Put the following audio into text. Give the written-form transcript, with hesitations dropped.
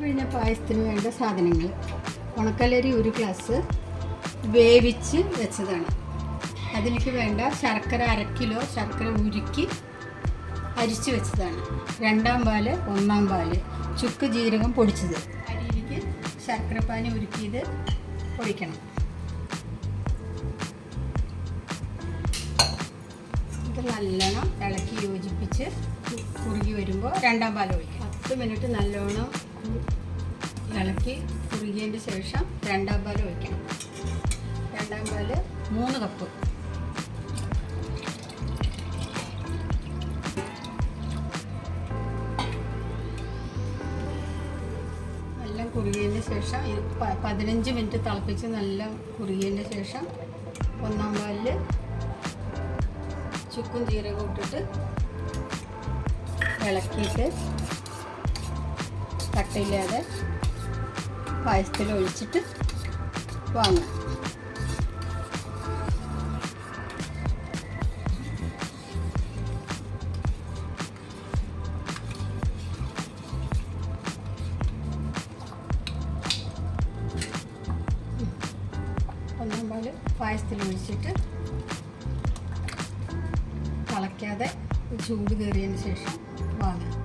പിഴിഞ്ഞ പായസത്തിന് വേണ്ട സാധനങ്ങൾ: ഉണക്കലരി 1 ഗ്ലാസ് വേവിച്ച് വെച്ചതാണ്. അതിലേക്ക് വേണ്ട ശർക്കര 1/2 കിലോ ശർക്കര ഉരുക്കി അരിച്ച് വെച്ചതാണ്. 2-ാം പാല്, 1-ാം പാല്, ചുക്ക് ജീരകം പൊടിച്ചത്. അരിയിലേക്ക് ശർക്കരപ്പാനി ഉരുക്കിയത് പൊടിക്കണം. ഇത് നല്ലോണം ഇളക്കി യോജിപ്പിച്ച് കുറുകി വരുമ്പോൾ 2-ാം പാൽ ഒഴിക്കണം. 10 മിനിറ്റ് നല്ലോണം ഇളക്കി കുറുകിയതിന് ശേഷം 2-ാം പാൽ ഒഴിക്കണം. 2-ാം പാല് 3 കപ്പ്. നല്ല കുറുകിയതിന് ശേഷം 15 മിനിറ്റ് തിളപ്പിച്ച് നല്ല കുറുകിയതിന് ശേഷം 1-ാം പാലിൽ ചുക്കും ജീരകവും ഇട്ടിട്ട് ഇളക്കിയിട്ട് കട്ടയില്ലാതെ പായസത്തിൽ ഒഴിച്ചിട്ട് വാങ്ങും. ഒന്നാം പാല് പായസത്തിൽ ഒഴിച്ചിട്ട് തിളയ്ക്കാതെ ചൂട് കയറിയതിന് ശേഷം വാങ്ങാം.